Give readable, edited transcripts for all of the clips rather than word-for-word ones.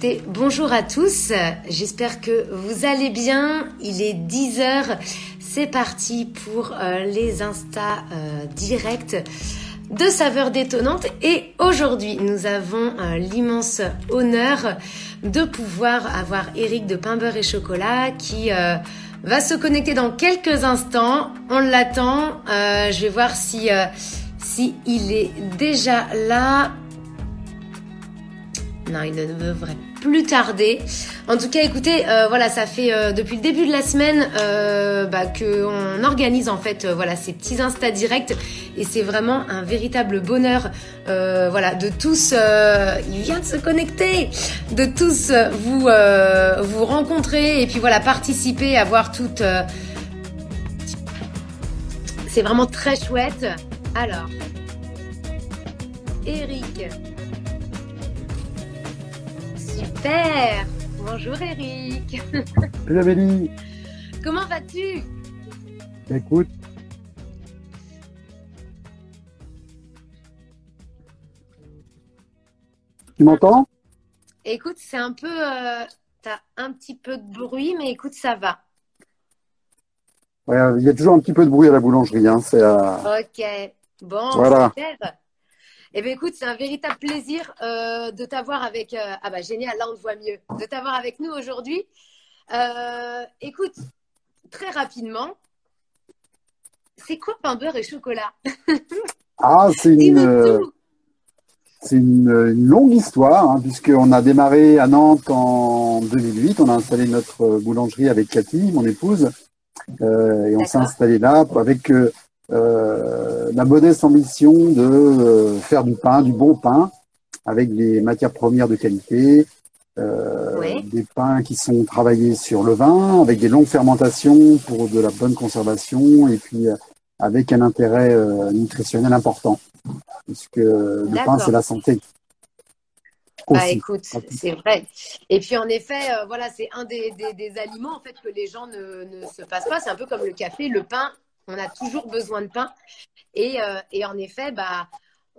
Écoutez, bonjour à tous, j'espère que vous allez bien, il est 10 heures, c'est parti pour les Insta directs de saveurs détonnantes et aujourd'hui nous avons l'immense honneur de pouvoir avoir Eric de Pain Beurre et Chocolat qui va se connecter dans quelques instants, on l'attend, je vais voir si il est déjà là. Non, il ne devrait plus tarder. En tout cas, écoutez, voilà, ça fait depuis le début de la semaine qu'on organise en fait voilà ces petits Insta directs et c'est vraiment un véritable bonheur voilà de tous. Il vient de se connecter, de tous vous rencontrer et puis voilà participer, avoir toute. C'est vraiment très chouette. Alors, Eric. Super. Bonjour Eric. Salut Amélie. Comment vas-tu? Écoute. Tu m'entends? Écoute, c'est un peu... t'as un petit peu de bruit, mais écoute, ça va. Ouais, il y a toujours un petit peu de bruit à la boulangerie. Hein, Ok. Bon, voilà. super. Eh bien, écoute, c'est un véritable plaisir de t'avoir avec... Ah bah génial, là on te voit mieux. De t'avoir avec nous aujourd'hui. Écoute, très rapidement, c'est quoi Pain Beurre et Chocolat? Ah, Dis-nous tout. c'est une longue histoire, hein, puisqu'on a démarré à Nantes en 2008. On a installé notre boulangerie avec Cathy, mon épouse, et on s'est installé là avec la modeste ambition de faire du pain, du bon pain, avec des matières premières de qualité, des pains qui sont travaillés sur le vin, avec des longues fermentations pour de la bonne conservation, et puis avec un intérêt nutritionnel important, puisque le pain, c'est la santé. Bah Aussi. écoute, c'est vrai. Et puis en effet, voilà, c'est un des aliments en fait que les gens ne se passent pas. C'est un peu comme le café, le pain. On a toujours besoin de pain. Et en effet, bah,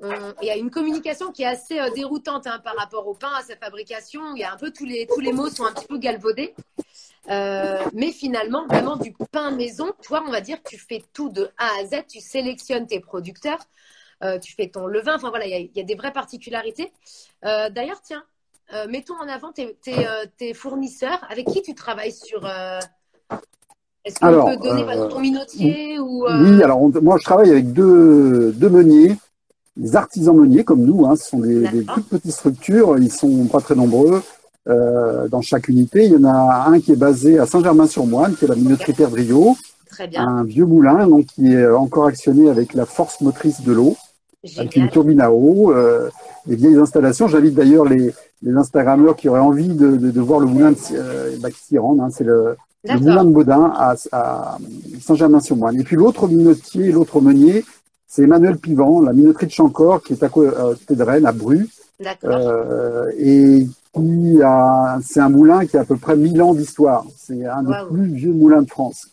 il y a une communication qui est assez déroutante hein, par rapport au pain, à sa fabrication. Il y a un peu tous les mots sont un petit peu galvaudés. Mais finalement, vraiment du pain maison, toi, on va dire, tu fais tout de A à Z. Tu sélectionnes tes producteurs. Tu fais ton levain, enfin voilà, il y a des vraies particularités. D'ailleurs, tiens, mettons en avant tes fournisseurs. Avec qui tu travailles sur... Est-ce qu'on peut donner par exemple ton minotier ou Oui, alors moi je travaille avec deux meuniers, des artisans meuniers comme nous. Hein, ce sont des toutes petites structures, ils sont pas très nombreux dans chaque unité. Il y en a un qui est basé à Saint-Germain-sur-Moine, qui est la minoterie Perdriau. Très bien. Un vieux moulin donc, qui est encore actionné avec la force motrice de l'eau, avec une turbine à eau, des vieilles installations. J'invite d'ailleurs les Instagrammeurs qui auraient envie de voir le moulin qui s'y rendent. Hein, c'est le moulin de Baudin à Saint-Germain-sur-Moine. Et puis l'autre minotier, l'autre meunier, c'est Emmanuel Pivant, la minoterie de Chancor, qui est à côté de Rennes, à Bru. Et c'est un moulin qui a à peu près 1000 ans d'histoire. C'est un des plus vieux moulins de France.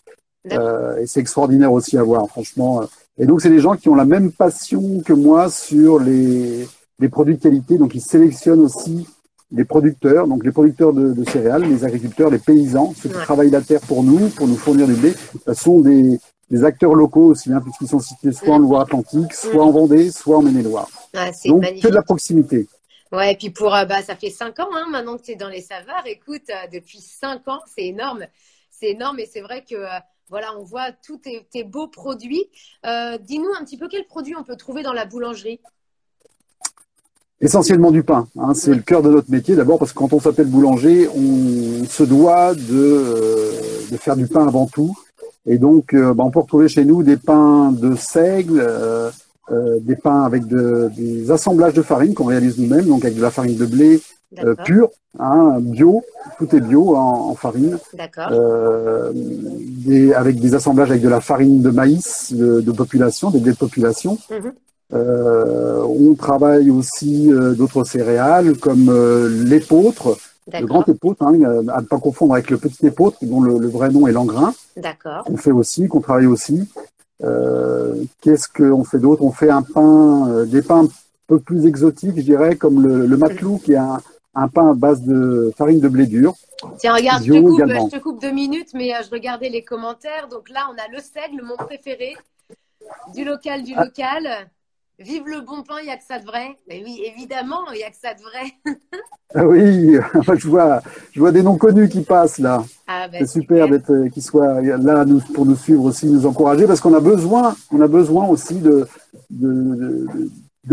Et c'est extraordinaire aussi à voir, franchement. Et donc, c'est des gens qui ont la même passion que moi sur les produits de qualité. Donc, ils sélectionnent aussi les producteurs, donc les producteurs de céréales, les agriculteurs, les paysans, ceux qui travaillent la terre pour nous fournir du blé, sont des acteurs locaux aussi, hein, puisqu'ils sont situés soit en Loire-Atlantique, soit en Vendée, soit en Maine-et-Loire. Donc, magnifique. Que de la proximité. Ouais, et puis ça fait 5 ans hein, maintenant que tu es dans les saveurs. Écoute, depuis 5 ans, c'est énorme. C'est énorme et c'est vrai que voilà, on voit tous tes beaux produits. Dis-nous un petit peu quels produits on peut trouver dans la boulangerie. Essentiellement du pain. Hein, c'est le cœur de notre métier d'abord parce que quand on s'appelle boulanger, on se doit de faire du pain avant tout. Et donc, on peut retrouver chez nous des pains de seigle, des pains avec des assemblages de farine qu'on réalise nous-mêmes, donc avec de la farine de blé pure, hein, bio, tout est bio en farine. Avec des assemblages avec de la farine de maïs de population, des blés de population. On travaille aussi d'autres céréales comme l'épeautre, le grand épeautre, hein, à ne pas confondre avec le petit épeautre dont le vrai nom est l'engrain. Qu'on travaille aussi. Qu'est-ce qu'on fait d'autre? On fait des pains un peu plus exotiques, je dirais, comme le matelou, qui est un un pain à base de farine de blé dur. Tiens, regarde, Bio également. je te coupe 2 minutes, mais je regardais les commentaires. Donc là, on a le seigle, mon préféré, du local, du local. Vive le bon pain, il n'y a que ça de vrai. Mais oui, évidemment, il n'y a que ça de vrai. Ah oui, je vois des noms connus qui passent là. Ah, bah, C'est super d'être qu'ils soient là pour nous suivre aussi, nous encourager, parce qu'on a besoin aussi de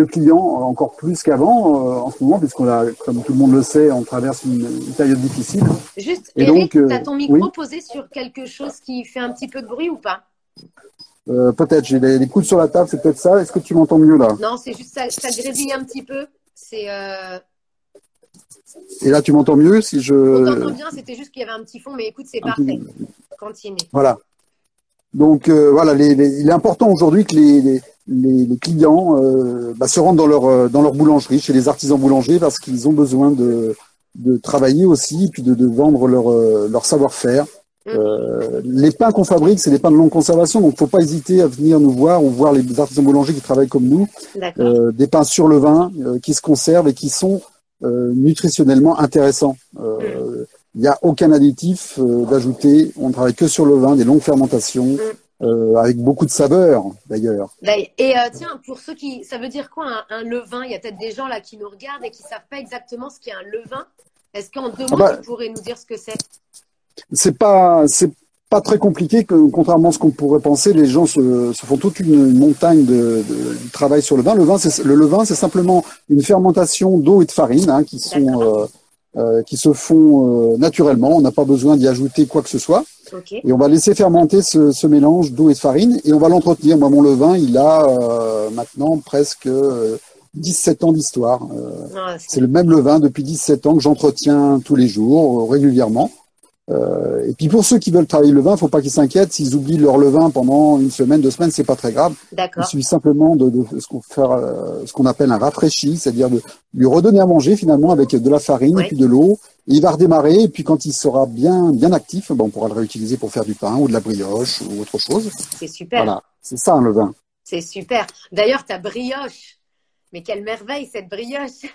clients encore plus qu'avant en ce moment, puisqu'on a, comme tout le monde le sait, on traverse une période difficile. Juste, et Eric, donc, tu as ton micro oui, posé sur quelque chose qui fait un petit peu de bruit ou pas? peut-être, j'ai des coudes sur la table, c'est peut-être ça. Est-ce que tu m'entends mieux là? Non, c'est juste ça grésille un petit peu. C'est Et là, tu m'entends mieux si on t'entend bien, c'était juste qu'il y avait un petit fond, mais écoute, c'est parfait. Continue. Voilà. Donc voilà, il est important aujourd'hui que les clients se rendent dans leur boulangerie, chez les artisans boulangers, parce qu'ils ont besoin de travailler aussi, et puis de vendre leur savoir-faire. Les pains qu'on fabrique, c'est des pains de longue conservation, donc faut pas hésiter à venir nous voir ou voir les artisans boulangers qui travaillent comme nous. Des pains sur le vin qui se conservent et qui sont nutritionnellement intéressants. Il n'y a aucun additif d'ajouter. On ne travaille que sur le vin, des longues fermentations, avec beaucoup de saveur d'ailleurs. Et tiens, pour ceux qui, ça veut dire quoi un levain? Il y a peut-être des gens là qui nous regardent et qui savent pas exactement ce qu'est un levain. Est-ce qu'en 2 mots, tu pourrais nous dire ce que c'est? C'est pas très compliqué, contrairement à ce qu'on pourrait penser. Les gens se font toute une montagne de travail sur le vin. Le levain, c'est simplement une fermentation d'eau et de farine qui se font naturellement. On n'a pas besoin d'y ajouter quoi que ce soit. Et on va laisser fermenter ce mélange d'eau et de farine et on va l'entretenir. Moi, mon levain, il a maintenant presque 17 ans d'histoire. C'est le même levain depuis 17 ans que j'entretiens tous les jours, régulièrement. Et puis pour ceux qui veulent travailler le vin, faut pas qu'ils s'inquiètent. S'ils oublient leur levain pendant une semaine, 2 semaines, c'est pas très grave. Il suffit simplement de ce qu'on appelle un rafraîchi, c'est-à-dire de lui redonner à manger finalement avec de la farine et puis de l'eau. Et il va redémarrer et puis quand il sera bien actif, on pourra le réutiliser pour faire du pain ou de la brioche ou autre chose. C'est super. Voilà, c'est ça un levain. C'est super. D'ailleurs, ta brioche. Mais quelle merveille cette brioche!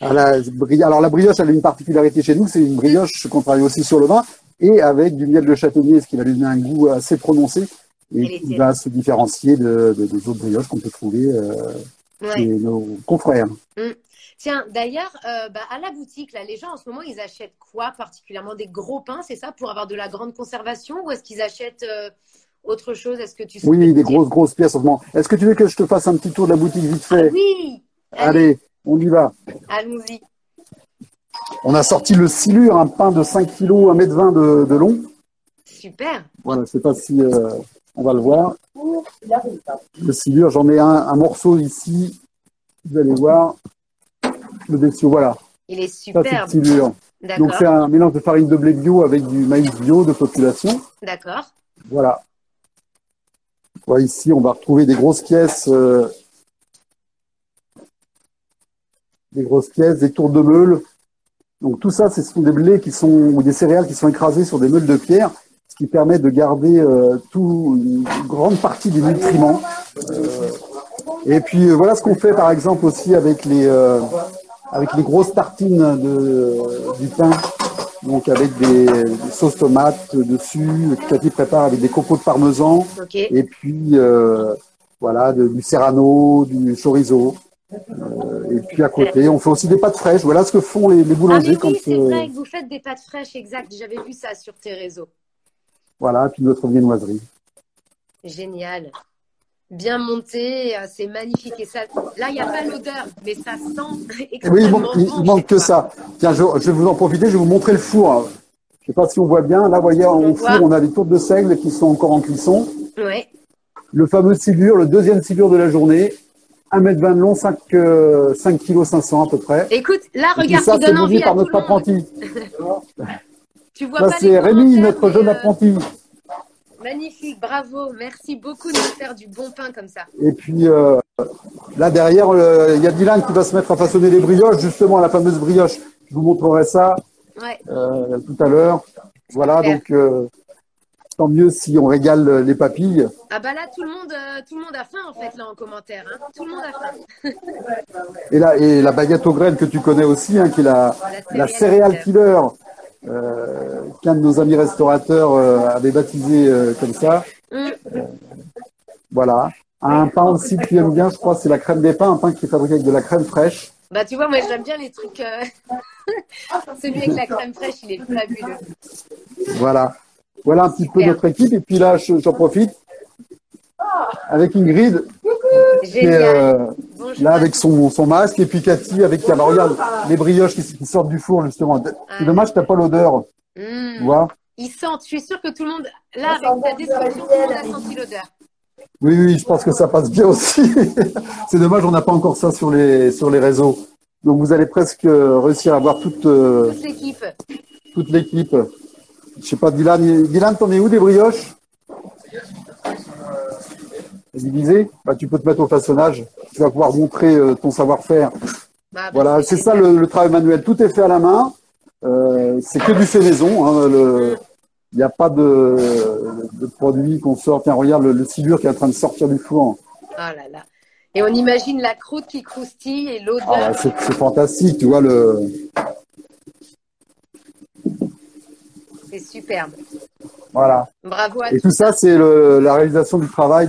Alors la brioche, elle a une particularité chez nous, c'est une brioche qu'on travaille aussi sur le vin et avec du miel de châtaignier, ce qui va lui donner un goût assez prononcé et qui va se différencier des autres brioches qu'on peut trouver chez nos confrères. Tiens, d'ailleurs, à la boutique, là, les gens en ce moment, ils achètent quoi particulièrement? Des gros pains, c'est ça, pour avoir de la grande conservation, ou est-ce qu'ils achètent autre chose? Est-ce que tu sais? Oui, des grosses pièces. Est-ce que tu veux que je te fasse un petit tour de la boutique vite fait? Oui. Allez, on y va. Allons-y. On a sorti le silure, un pain de 5 kg, 1,20 m de long. Super. Voilà, je sais pas si on va le voir. Le silure, j'en ai un morceau ici. Vous allez voir. Le dessous, voilà. Il est superbe. Ça, c'est le silure. Donc c'est un mélange de farine de blé bio avec du maïs bio de population. D'accord. Voilà. Voilà, ici, on va retrouver des grosses pièces, des tours de meules. Donc tout ça, ce sont des blés ou des céréales qui sont écrasées sur des meules de pierre, ce qui permet de garder une grande partie des nutriments. Et puis voilà ce qu'on fait par exemple aussi avec les grosses tartines du pain. Donc avec des sauces tomates dessus, que Cathy prépare avec des copeaux de parmesan, et puis voilà du serrano, du chorizo. Et puis à côté, on fait aussi des pâtes fraîches. Voilà ce que font les boulangers. Ah oui, c'est vrai que vous faites des pâtes fraîches, exact. J'avais vu ça sur tes réseaux. Voilà, puis notre viennoiserie. Génial. Bien monté, c'est magnifique. Et ça, là, il n'y a pas l'odeur, mais ça sent extrêmement bon. Il manque que ça. Tiens, je vais vous en profiter, je vais vous montrer le four. Je ne sais pas si on voit bien. Là, vous voyez, au four, on a des tourtes de seigle qui sont encore en cuisson. Ouais. Le fameux silure, le deuxième silure de la journée. 1,20 m de long, 5,5 kg à peu près. Écoute, là, regarde, ça, c'est nourri par notre apprenti. Tu vois ça, c'est Rémi, notre jeune apprenti. Magnifique, bravo. Merci beaucoup de nous faire du bon pain comme ça. Et puis, là, derrière, il y a Dylan qui va se mettre à façonner les brioches, justement, la fameuse brioche. Je vous montrerai ça tout à l'heure. Voilà, donc, tant mieux si on régale les papilles. Ah bah là, tout le monde a faim en fait là en commentaire. Hein. Tout le monde a faim. Et la baguette aux graines que tu connais aussi, hein, qui est la céréale killer, qu'un de nos amis restaurateurs avait baptisé comme ça. Voilà. Un pain aussi que tu aimes bien, je crois, c'est la crème des pains, un pain qui est fabriqué avec de la crème fraîche. Bah tu vois, moi j'aime bien les trucs. Celui avec la crème fraîche, il est fabuleux. Voilà. Voilà un petit peu notre équipe. Et puis là, j'en profite avec Ingrid, qui est là avec son masque, et puis Cathy avec, regarde, les brioches qui sortent du four, justement. C'est dommage, t'as pas l'odeur. Tu vois? Ils sentent, je suis sûre que tout le monde, là, avec ta description, tout le monde a senti l'odeur. Oui, je pense que ça passe bien aussi. C'est dommage, on n'a pas encore ça sur les réseaux. Donc vous allez presque réussir à voir toute l'équipe. Toute l'équipe. Je sais pas, Dylan, t'en es où des brioches? Divisé, bah, tu peux te mettre au façonnage. Tu vas pouvoir montrer ton savoir-faire. Voilà, c'est ça le travail manuel. Tout est fait à la main. C'est que du fait maison. Hein, il n'y a pas de produit qu'on sort. Tiens, regarde le silure qui est en train de sortir du four. Oh là là. Et on imagine la croûte qui croustille et l'odeur. Ah, c'est fantastique, tu vois C'est superbe. Voilà. Bravo à Et tout ça, c'est la réalisation du travail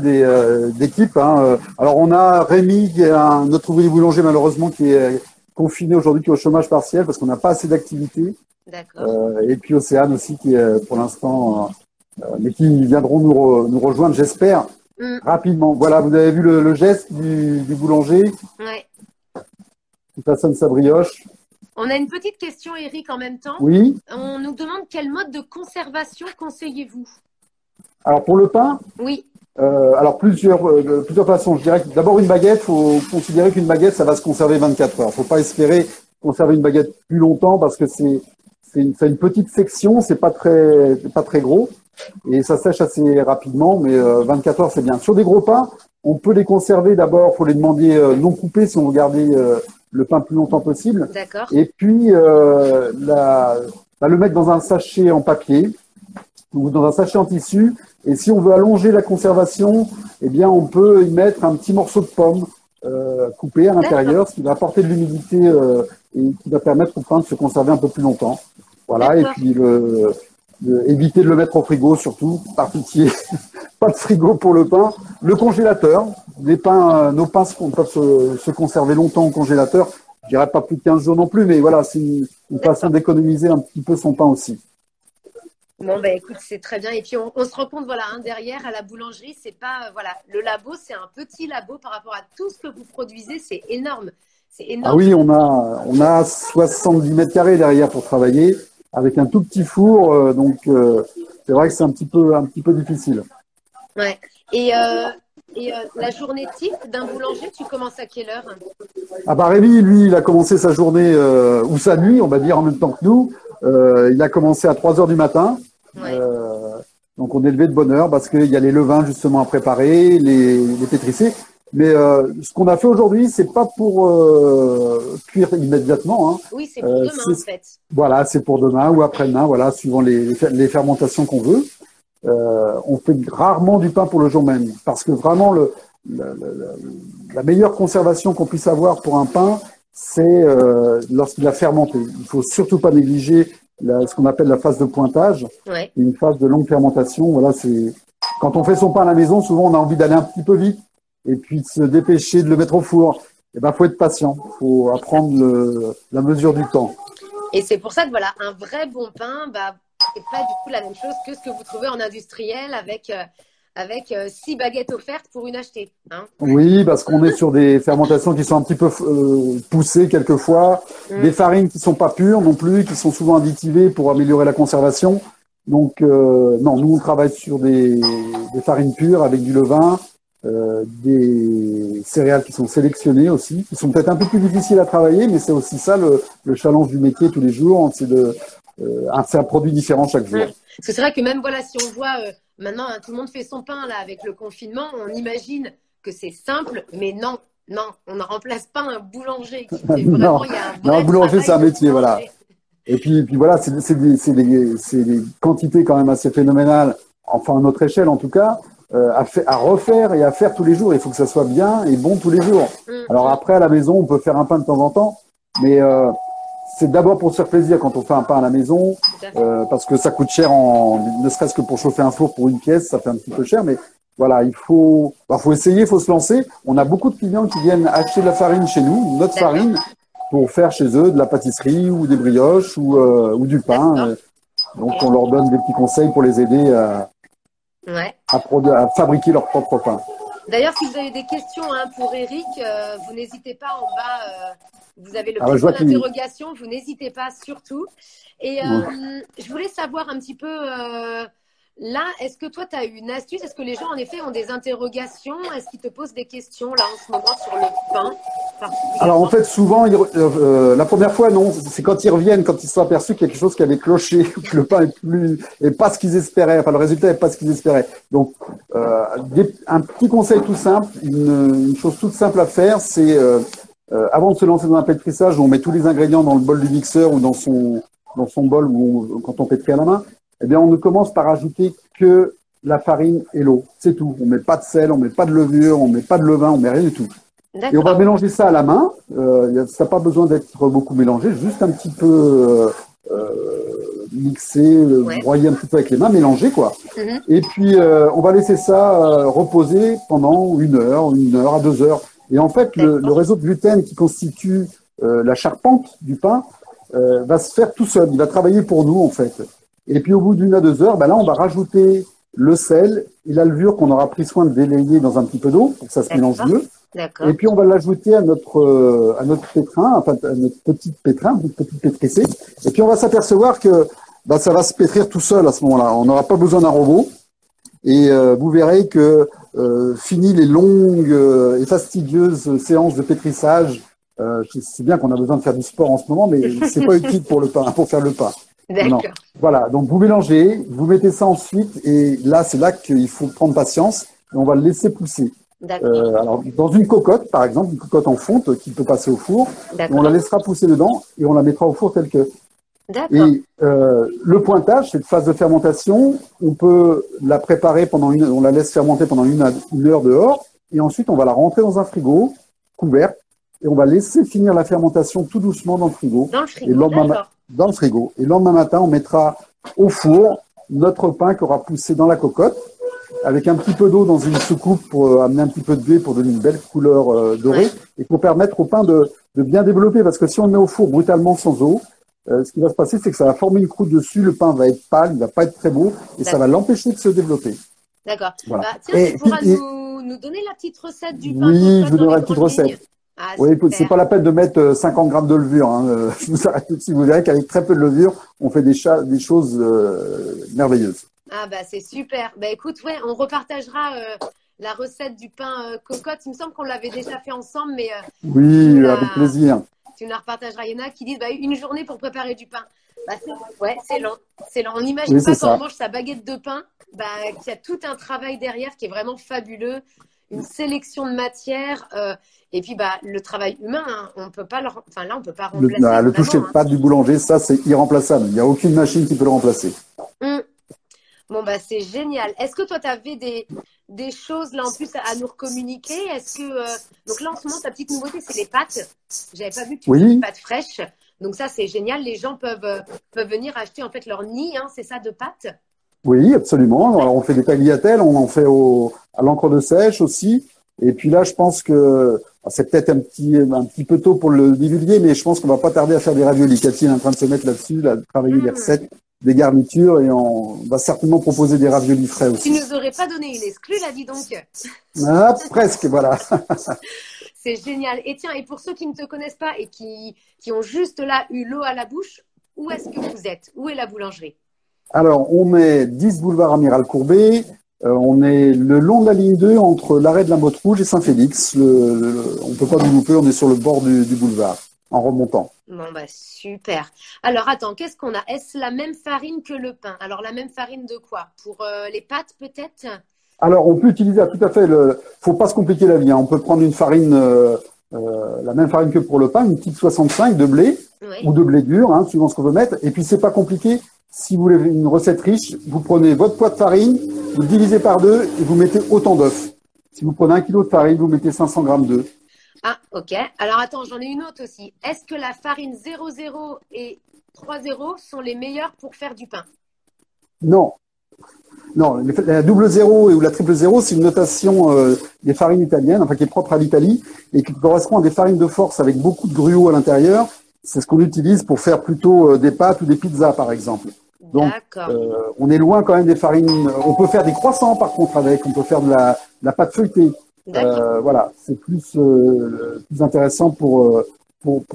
d'équipe. Hein. Alors, on a Rémi, qui est notre ouvrier boulanger, malheureusement, qui est confiné aujourd'hui, qui est au chômage partiel parce qu'on n'a pas assez d'activité. D'accord. Et puis Océane aussi, qui est pour l'instant, mais qui viendront nous rejoindre, j'espère, rapidement. Voilà, vous avez vu le geste du boulanger. Ouais. Qui façonne sa brioche. On a une petite question, Eric, en même temps. Oui. On nous demande quel mode de conservation conseillez-vous? Alors, pour le pain? Oui. Alors, plusieurs façons. Je dirais que d'abord, une baguette, faut considérer qu'une baguette, ça va se conserver 24 heures. Faut pas espérer conserver une baguette plus longtemps parce que c'est une petite section, c'est pas très gros et ça sèche assez rapidement, mais 24 heures, c'est bien. Sur des gros pains, on peut les conserver d'abord, faut les demander non coupés si on veut garder le pain plus longtemps possible. D'accord. Et puis, le mettre dans un sachet en papier ou dans un sachet en tissu. Et si on veut allonger la conservation, eh bien, on peut y mettre un petit morceau de pomme coupé à l'intérieur, ce qui va apporter de l'humidité et qui va permettre au pain de se conserver un peu plus longtemps. Voilà. Et puis, éviter de le mettre au frigo, surtout, par pitié. Pas de frigo pour le pain. Le congélateur. Nos pains peuvent se conserver longtemps au congélateur. Je dirais pas plus de 15 jours non plus, mais voilà, c'est une façon d'économiser un petit peu son pain aussi. Bon, bah écoute, c'est très bien. Et puis, on se rend compte, voilà, derrière, à la boulangerie, c'est pas, voilà, le labo, c'est un petit labo par rapport à tout ce que vous produisez. C'est énorme. C'est énorme. Ah oui, on a 70 mètres carrés derrière pour travailler, avec un tout petit four. Donc, c'est vrai que c'est un petit peu difficile. Ouais. Et la journée type d'un boulanger, tu commences à quelle heure? Ah bah Rémi, lui, il a commencé sa journée ou sa nuit, on va dire en même temps que nous. Il a commencé à 3 heures du matin. Ouais. Donc on est levé de bonne heure parce qu'il y a les levains justement à préparer, les pétrisser. Mais ce qu'on a fait aujourd'hui, c'est pas pour cuire immédiatement. Hein. Oui, c'est pour demain en fait. Voilà, c'est pour demain ou après-demain, voilà, suivant les fermentations qu'on veut. On fait rarement du pain pour le jour même parce que vraiment la meilleure conservation qu'on puisse avoir pour un pain, c'est lorsqu'il a fermenté. Il faut surtout pas négliger ce qu'on appelle la phase de pointage, ouais. Une phase de longue fermentation. Voilà, c'est quand on fait son pain à la maison, souvent on a envie d'aller un petit peu vite et puis de se dépêcher de le mettre au four. Et ben, faut être patient, faut apprendre la mesure du temps. Et c'est pour ça que voilà, un vrai bon pain, c'est pas du tout la même chose que ce que vous trouvez en industriel avec 6 baguettes offertes pour une achetée. Hein. Oui, parce qu'on est sur des fermentations qui sont un petit peu poussées quelquefois, des farines qui sont pas pures non plus, qui sont souvent additivées pour améliorer la conservation. Donc non, nous on travaille sur des farines pures avec du levain, des céréales qui sont sélectionnées aussi, qui sont peut-être un peu plus difficiles à travailler, mais c'est aussi ça le challenge du métier tous les jours, c'est un produit différent chaque jour. Parce que c'est vrai que même voilà, si on voit maintenant tout le monde fait son pain là avec le confinement, on imagine que c'est simple, mais non, on ne remplace pas un boulanger qui fait vraiment, il y a un vrai boulanger c'est un métier, voilà. Et puis voilà, c'est des quantités quand même assez phénoménales enfin à notre échelle en tout cas, à refaire et à faire tous les jours. Il faut que ça soit bien et bon tous les jours. Alors après, à la maison, on peut faire un pain de temps en temps, mais c'est d'abord pour se faire plaisir quand on fait un pain à la maison, parce que ça coûte cher, ne serait-ce que pour chauffer un four pour une pièce, ça fait un petit peu cher, mais voilà, faut essayer, il faut se lancer. On a beaucoup de clients qui viennent acheter de la farine chez nous, notre farine, pour faire chez eux de la pâtisserie ou des brioches ou du pain. Donc on leur donne des petits conseils pour les aider à fabriquer leur propre pain. D'ailleurs, si vous avez des questions pour Eric, vous n'hésitez pas en bas. Vous avez le petit point d'interrogation, vous n'hésitez pas surtout. Et je voulais savoir un petit peu, là, est-ce que toi, tu as eu une astuce? Est-ce que les gens, en effet, ont des interrogations? Est-ce qu'ils te posent des questions, là, en ce moment, sur le pain? Alors, en fait, souvent, la première fois, non. C'est quand ils reviennent, quand ils se sont aperçus qu'il y a quelque chose qui avait cloché, que le pain est pas ce qu'ils espéraient. Enfin, le résultat n'est pas ce qu'ils espéraient. Donc, un petit conseil tout simple, une chose toute simple à faire, c'est avant de se lancer dans un pétrissage, où on met tous les ingrédients dans le bol du mixeur ou dans son bol quand on pétrit à la main. Eh bien, on ne commence par ajouter que la farine et l'eau. C'est tout. On met pas de sel, on met pas de levure, on met pas de levain, on met rien du tout. Et on va mélanger ça à la main. Ça n'a pas besoin d'être beaucoup mélangé, juste un petit peu mixé, broyer un petit peu avec les mains, mélanger quoi. Et puis on va laisser ça reposer pendant 1 heure à 2 heures. Et en fait, le réseau de gluten qui constitue la charpente du pain va se faire tout seul. Il va travailler pour nous en fait. Et puis au bout d'1 à 2 heures, là on va rajouter le sel et la levure qu'on aura pris soin de délayer dans un petit peu d'eau pour que ça se mélange mieux. Et puis on va l'ajouter à notre pétrin, enfin à notre petite pétrissée. Et puis on va s'apercevoir que ça va se pétrir tout seul à ce moment-là. On n'aura pas besoin d'un robot. Et vous verrez que fini les longues et fastidieuses séances de pétrissage. Je sais bien qu'on a besoin de faire du sport en ce moment, mais c'est pas utile pour faire le pain. Non. Voilà, donc vous mélangez, vous mettez ça ensuite, et là c'est là qu'il faut prendre patience, et on va le laisser pousser. Alors dans une cocotte, par exemple, une cocotte en fonte qui peut passer au four, on la laissera pousser dedans et on la mettra au four telle que. Et le pointage, cette phase de fermentation, on peut la préparer on la laisse fermenter pendant 1 heure dehors, et ensuite on va la rentrer dans un frigo couverte, et on va laisser finir la fermentation tout doucement dans le frigo. Dans le frigo. Et le lendemain matin, on mettra au four notre pain qui aura poussé dans la cocotte, avec un petit peu d'eau dans une soucoupe pour amener un petit peu de buée pour donner une belle couleur dorée, et pour permettre au pain de bien développer. Parce que si on le met au four brutalement sans eau, ce qui va se passer, c'est que ça va former une croûte dessus, le pain va être pâle, il va pas être très beau, et ça va l'empêcher de se développer. D'accord. Voilà. Tiens, tu pourras nous donner la petite recette du pain. Oui, je vous donnerai la petite recette. Oui, c'est pas la peine de mettre 50 grammes de levure. Je vous arrête tout de suite. Vous verrez qu'avec très peu de levure, on fait des choses merveilleuses. Ah c'est super. Écoute, on repartagera la recette du pain cocotte. Il me semble qu'on l'avait déjà fait ensemble, mais oui, avec plaisir. Tu nous la repartageras. Il y en a qui disent 1 journée pour préparer du pain. C'est lent. C'est lent. On n'imagine pas quand on mange sa baguette de pain, qu'il y a tout un travail derrière qui est vraiment fabuleux. Une sélection de matières et puis le travail humain, on peut pas on peut pas remplacer. Le toucher de pâte du boulanger, ça c'est irremplaçable. Il n'y a aucune machine qui peut le remplacer. Bon c'est génial. Est-ce que toi tu avais des choses là en plus à nous communiquer? Est-ce que donc là en ce moment ta petite nouveauté c'est les pâtes. J'avais pas vu que tu faisais des pâtes fraîches. Donc ça c'est génial. Les gens peuvent venir acheter en fait leur nid, c'est ça, de pâtes. Oui, absolument. Alors, on fait des tagliatelles, on en fait à l'encre de sèche aussi. Et puis là, je pense que c'est peut-être un petit peu tôt pour le divulguer, mais je pense qu'on va pas tarder à faire des raviolis. Cathy est en train de se mettre là-dessus, travailler des recettes, des garnitures, et on va certainement proposer des raviolis frais aussi. Tu nous aurais pas donné une exclue là, dis donc. Presque, voilà. C'est génial. Et tiens, et pour ceux qui ne te connaissent pas et qui ont juste là eu l'eau à la bouche, où est-ce que vous êtes? Où est la boulangerie? Alors, on est 10 boulevard Amiral Courbet. On est le long de la ligne 2 entre l'arrêt de la Motte Rouge et Saint-Félix. On peut pas nous louper, on est sur le bord du boulevard, en remontant. Bon, super. Alors, attends, qu'est-ce qu'on a? Est-ce la même farine que le pain? Alors, la même farine de quoi? Pour les pâtes, peut-être? Alors, on peut utiliser tout à fait faut pas se compliquer la vie. On peut prendre une farine, la même farine que pour le pain, une petite 65 de blé ou de blé dur, suivant ce qu'on veut mettre. Et puis, c'est pas compliqué. Si vous voulez une recette riche, vous prenez votre poids de farine, vous le divisez par 2 et vous mettez autant d'œufs. Si vous prenez 1 kg de farine, vous mettez 500 grammes d'œufs. Ah, ok. Alors attends, j'en ai une autre aussi. Est-ce que la farine 00 et 30 sont les meilleures pour faire du pain? Non. Non, la double zéro ou la triple zéro, c'est une notation des farines italiennes, enfin qui est propre à l'Italie et qui correspond à des farines de force avec beaucoup de gruau à l'intérieur. C'est ce qu'on utilise pour faire plutôt des pâtes ou des pizzas, par exemple. Donc, on est loin quand même des farines. On peut faire des croissants, par contre, avec. On peut faire de la pâte feuilletée. Voilà, c'est plus intéressant pour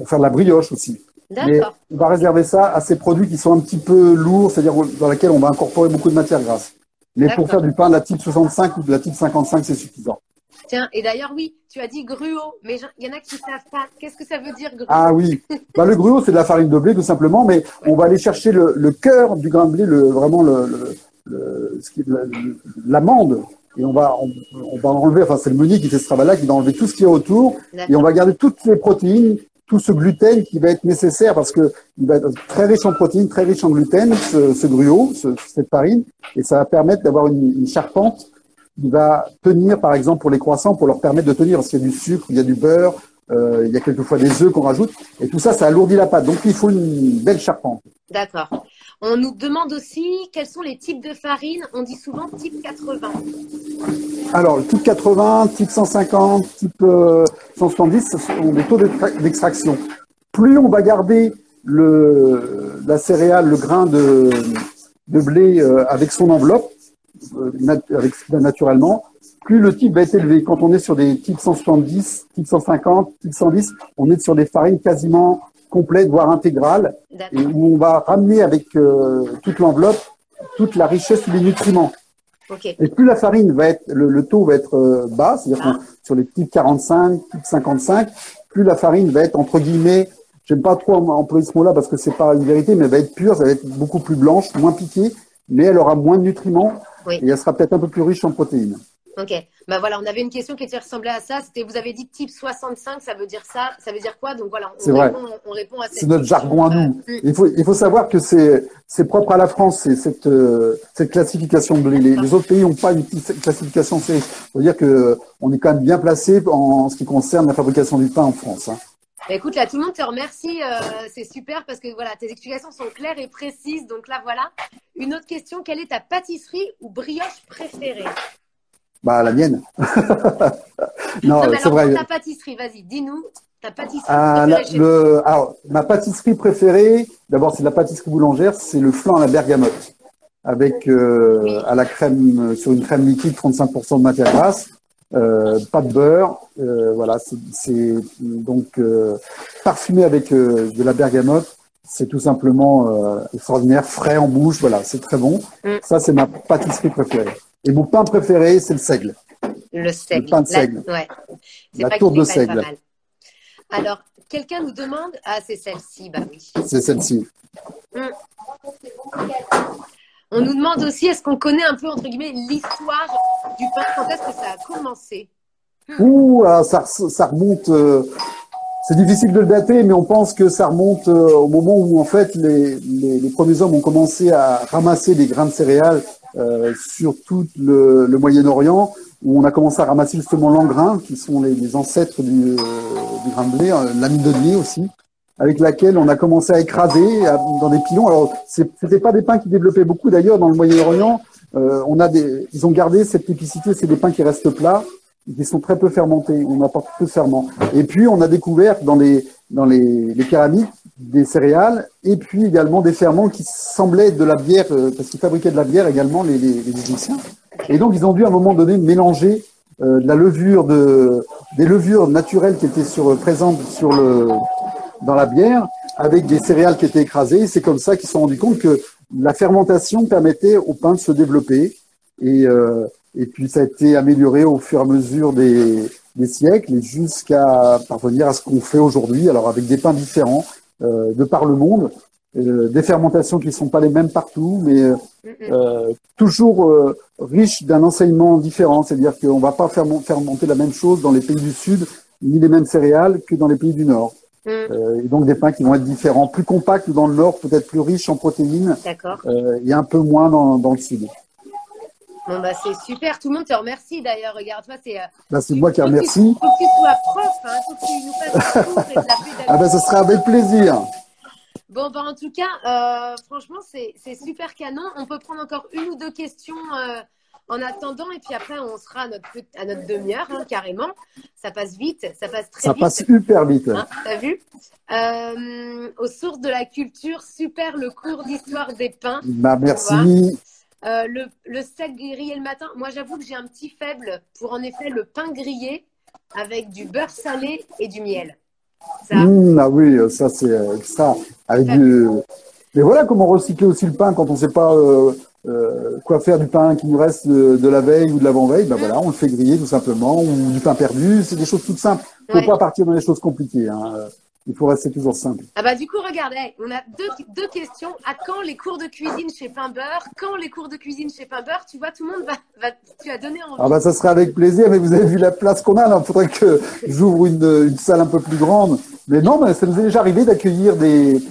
faire de la brioche aussi. Mais on va réserver ça à ces produits qui sont un petit peu lourds, c'est-à-dire dans lesquels on va incorporer beaucoup de matières grasses. Mais pour faire du pain de la type 65 ou de la type 55, c'est suffisant. Tiens, et d'ailleurs, oui, tu as dit gruau, mais il y en a qui ne savent pas. Qu'est-ce que ça veut dire gruau? Ah oui, le gruau, c'est de la farine de blé, tout simplement, mais on va aller chercher le cœur du grain de blé, vraiment l'amande. Et on va enlever, enfin, c'est le meunier qui fait ce travail-là, qui va enlever tout ce qu'il y a autour, et on va garder toutes les protéines, tout ce gluten qui va être nécessaire parce que il va être très riche en protéines, très riche en gluten, ce gruau, cette farine, et ça va permettre d'avoir une charpente qui va tenir, par exemple, pour les croissants, pour leur permettre de tenir, parce qu'il y a du sucre, il y a du beurre, il y a quelquefois des œufs qu'on rajoute, et tout ça, ça alourdit la pâte. Donc, il faut une belle charpente. D'accord. On nous demande aussi quels sont les types de farine. On dit souvent type 80. Alors, le type 80, type 150, type 170, ce sont des taux d'extraction. Plus on va garder la céréale, le grain de blé avec son enveloppe, naturellement, plus le type va être élevé. Quand on est sur des types 170, type 150, type 110, on est sur des farines quasiment complètes, voire intégrales, et où on va ramener avec toute l'enveloppe toute la richesse des nutriments. Et plus la farine va être, le taux va être bas, c'est-à-dire sur les types 45, type 55, plus la farine va être entre guillemets, j'aime pas trop employer ce mot-là parce que c'est pas une vérité, mais elle va être pure, ça va être beaucoup plus blanche, moins piquée, mais elle aura moins de nutriments et elle sera peut-être un peu plus riche en protéines. Ok. Ben voilà, on avait une question qui ressemblait à ça. C'était, vous avez dit type 65, ça veut dire ça. Ça veut dire quoi? Donc voilà, on répond à cette C'est notre jargon à nous. Il faut savoir que c'est propre à la France, c'est cette classification de blé. Les autres pays n'ont pas une classification. Ça veut dire que on est quand même bien placé en ce qui concerne la fabrication du pain en France. Hein. Bah écoute, là, tout le monde te remercie. C'est super parce que voilà, tes explications sont claires et précises. Donc là, voilà. Une autre question, quelle est ta pâtisserie ou brioche préférée? Bah, la mienne. Non, c'est vrai. Ta pâtisserie, vas-y, dis-nous ta pâtisserie préférée. Alors, ma pâtisserie préférée, d'abord, c'est la pâtisserie boulangère, c'est le flan à la bergamote, avec à la crème, sur une crème liquide, 35% de matière grasse, pas de beurre, voilà, c'est donc parfumé avec de la bergamote. C'est tout simplement extraordinaire, frais en bouche, voilà, c'est très bon. Ça, c'est ma pâtisserie préférée. Et mon pain préféré, c'est le seigle. Le seigle. Le pain de seigle. Ouais. La tour de seigle. Alors, quelqu'un nous demande… Ah, c'est celle-ci, bah oui. C'est celle-ci. On nous demande aussi, est-ce qu'on connaît un peu, entre guillemets, l'histoire du pain? Quand est-ce que ça a commencé? Ça remonte… c'est difficile de le dater, mais on pense que ça remonte au moment où, en fait, les premiers hommes ont commencé à ramasser des grains de céréales sur tout le Moyen-Orient, où on a commencé à ramasser justement l'engrain, qui sont les ancêtres du grain de blé, l'amidonnier aussi, avec laquelle on a commencé à écraser dans des pilons. Alors, c'était pas des pains qui développaient beaucoup d'ailleurs dans le Moyen-Orient. Ils ont gardé cette typicité, c'est des pains qui restent plats, qui sont très peu fermentés. On apporte peu de ferment. Et puis, on a découvert dans les céramiques des céréales et puis également des ferments qui semblaient de la bière, parce qu'ils fabriquaient de la bière également, les Égyptiens. Et donc, ils ont dû à un moment donné mélanger de la levure des levures naturelles qui étaient présentes dans la bière avec des céréales qui étaient écrasées. C'est comme ça qu'ils se sont rendus compte que la fermentation permettait au pain de se développer. Et puis, ça a été amélioré au fur et à mesure des siècles jusqu'à parvenir à ce qu'on fait aujourd'hui. Alors, avec des pains différents de par le monde, des fermentations qui ne sont pas les mêmes partout, mais toujours riches d'un enseignement différent. C'est-à-dire qu'on ne va pas fermenter la même chose dans les pays du Sud, ni les mêmes céréales que dans les pays du Nord. Et donc des pains qui vont être différents, plus compacts dans le nord, peut-être plus riches en protéines, et un peu moins dans le sud. Bon, bah, c'est super. Tout le monde te remercie d'ailleurs. Regarde-toi, c'est moi qui remercie. Faut que tu sois prof, hein. Faut que tu nous fasses des cours et de la pédagogie. Ah ben, ce sera avec plaisir. Bon, bah, en tout cas, franchement, c'est super canon. On peut prendre encore une ou deux questions en attendant. Et puis après, on sera à notre demi-heure, hein, carrément. Ça passe vite. Ça passe très vite. Ça passe hyper vite. Hein, t'as vu? Aux sources de la culture, super le cours d'histoire des pains. Bah, merci. Le steak grillé le matin, moi j'avoue que j'ai un petit faible pour en effet le pain grillé avec du beurre salé et du miel. Ça. Ah oui, ça c'est extra. Mais voilà comment recycler aussi le pain quand on ne sait pas quoi faire du pain qui nous reste de la veille ou de l'avant-veille. Ben voilà, on le fait griller tout simplement, ou du pain perdu. C'est des choses toutes simples. Il ne faut pas partir dans les choses compliquées. Hein. Il faut rester toujours simple. Ah bah du coup, regarde, on a deux questions. À quand les cours de cuisine chez Pain Beurre? Quand les cours de cuisine chez Pain Beurre? Tu vois, tout le monde tu as donné envie. Ah bah ça serait avec plaisir, mais vous avez vu la place qu'on a là. Il faudrait que j'ouvre une salle un peu plus grande. Mais non, mais ça nous est déjà arrivé d'accueillir des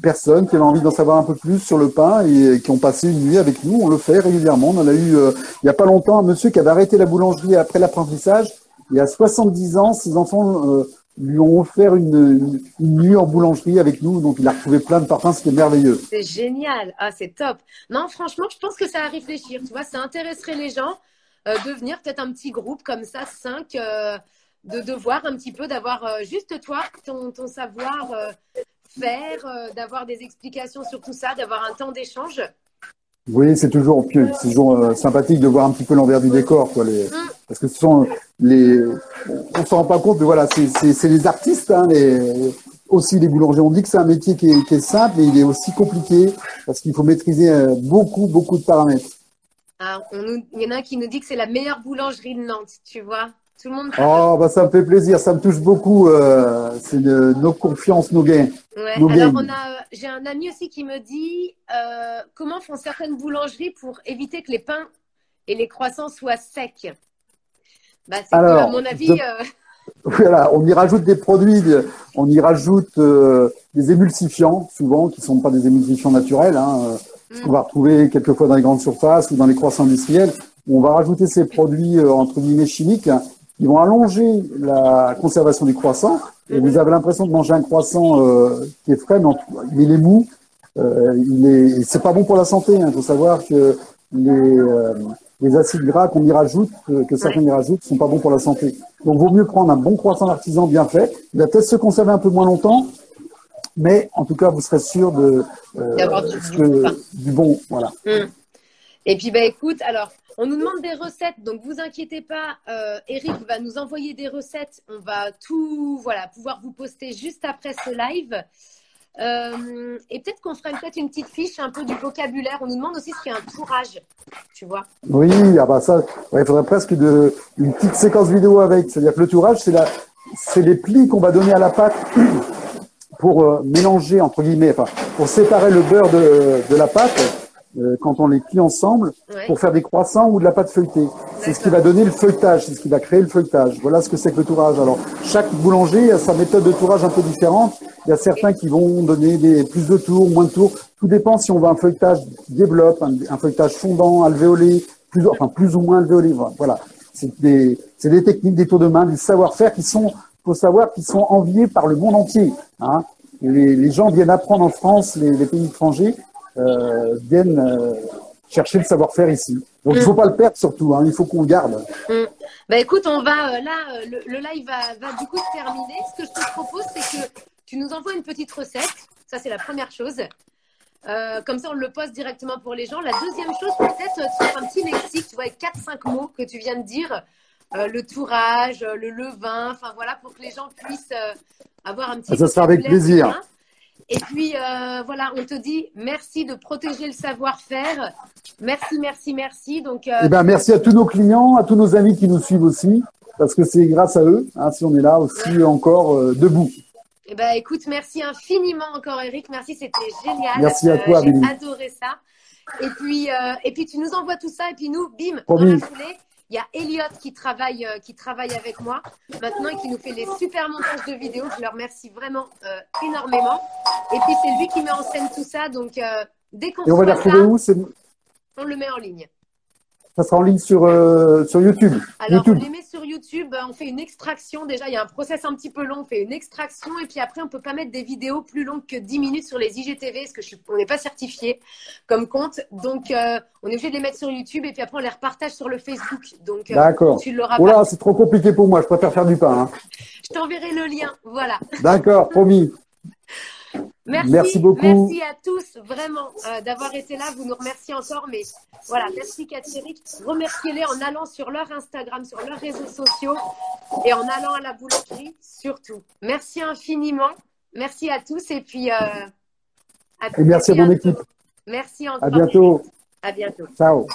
personnes qui avaient envie d'en savoir un peu plus sur le pain et qui ont passé une nuit avec nous. On le fait régulièrement. On en a eu il y a pas longtemps un monsieur qui avait arrêté la boulangerie après l'apprentissage. Il a 70 ans, ses enfants lui ont offert une nuit en boulangerie avec nous, donc il a retrouvé plein de parfums, c'était merveilleux. C'est génial, ah c'est top. Non, franchement, je pense que ça à réfléchir, tu vois, ça intéresserait les gens de venir, peut-être un petit groupe comme ça, 5, de voir un petit peu, d'avoir juste toi, ton savoir faire, d'avoir des explications sur tout ça, d'avoir un temps d'échange. Oui, c'est toujours sympathique de voir un petit peu l'envers du décor, quoi. Parce que ce sont on s'en rend pas compte, mais voilà, c'est les artistes, hein, aussi les boulangers. On dit que c'est un métier qui est simple, mais il est aussi compliqué parce qu'il faut maîtriser beaucoup de paramètres. Ah, il y en a un qui nous dit que c'est la meilleure boulangerie de Nantes, tu vois. Tout le monde. Oh, bah ça me fait plaisir, ça me touche beaucoup. C'est nos confiances, nos gains. Ouais. Alors j'ai un ami aussi qui me dit comment font certaines boulangeries pour éviter que les pains et les croissants soient secs. Bah, c'est cool, à mon avis. Voilà, on y rajoute des produits, on y rajoute des émulsifiants, souvent, qui sont pas des émulsifiants naturels, hein, ce qu'on va retrouver quelquefois dans les grandes surfaces ou dans les croissants industriels. On va rajouter ces produits entre guillemets chimiques qui vont allonger la conservation du croissant. Et vous avez l'impression de manger un croissant qui est frais, mais il est mou. C'est pas bon pour la santé. Il faut savoir que les acides gras qu'on y rajoute, que certains y rajoutent, sont pas bons pour la santé. Donc, vaut mieux prendre un bon croissant artisan bien fait. Il va peut-être se conserver un peu moins longtemps, mais en tout cas, vous serez sûr d'avoir du bon. Voilà. Et puis, bah, écoute, alors, on nous demande des recettes, donc vous inquiétez pas, Eric va nous envoyer des recettes. On va pouvoir vous poster juste après ce live. Et peut-être qu'on ferait une petite fiche un peu du vocabulaire. On nous demande aussi ce qu'est un tourage, tu vois. Oui, ah bah ça, il faudrait presque une petite séquence vidéo avec. C'est-à-dire que le tourage, c'est les plis qu'on va donner à la pâte pour mélanger, entre guillemets, pour séparer le beurre de la pâte quand on les plie ensemble pour faire des croissants ou de la pâte feuilletée. C'est ce qui va donner le feuilletage, c'est ce qui va créer le feuilletage. Voilà ce que c'est que le tourage. Alors, chaque boulanger a sa méthode de tourage un peu différente. Il y a certains qui vont donner plus de tours, moins de tours. Tout dépend si on veut un feuilletage qui développe, un feuilletage fondant, alvéolé, plus ou moins alvéolé. Voilà. C'est des techniques, des tours de main, du savoir-faire faut savoir, qui sont enviés par le monde entier. Hein. Les gens viennent apprendre en France, les pays étrangers, viennent chercher le savoir-faire ici. Donc, il ne faut pas le perdre surtout, hein, il faut qu'on le garde. Bah, écoute, on va, le live va du coup se terminer. Ce que je te propose, c'est que tu nous envoies une petite recette. Ça, c'est la première chose. Comme ça, on le poste directement pour les gens. La deuxième chose, peut-être, faire un petit lexique, tu vois, avec 4-5 mots que tu viens de dire. Le tourage, le levain, enfin voilà, pour que les gens puissent avoir un petit ça sera avec plaisir. Et puis, voilà, on te dit merci de protéger le savoir-faire. Merci. Donc, merci à tous nos clients, à tous nos amis qui nous suivent aussi, parce que c'est grâce à eux, hein, si on est là aussi encore debout. Eh ben, écoute, merci infiniment encore, Eric. Merci, c'était génial. Merci à toi, Billy. J'ai adoré ça. Et puis, tu nous envoies tout ça, et puis nous, bim, Promis. dans la foulée, Il y a Elliot qui travaille avec moi maintenant et qui nous fait les super montages de vidéos. Je le remercie vraiment énormément. Et puis, c'est lui qui met en scène tout ça. Donc, dès qu'on on va les retrouver où? On le met en ligne. Ça sera en ligne sur YouTube. Alors, on les met sur YouTube, on fait une extraction. Déjà, il y a un process un petit peu long, on fait une extraction. Et puis après, on ne peut pas mettre des vidéos plus longues que 10 minutes sur les IGTV parce qu'on n'est pas certifié comme compte. Donc, on est obligé de les mettre sur YouTube et puis après, on les repartage sur le Facebook. Donc, d'accord. Tu l'auras pas. Là, c'est trop compliqué pour moi. Je préfère faire du pain. Hein. Je t'enverrai le lien. Voilà. D'accord, promis. Merci beaucoup. Merci à tous vraiment d'avoir été là. Vous nous remerciez encore, mais voilà, merci Katseric. Remerciez-les en allant sur leur Instagram, sur leurs réseaux sociaux et en allant à la boulangerie surtout. Merci infiniment. Merci à tous et puis et merci à mon équipe. Merci encore. À bientôt. À bientôt. Ciao.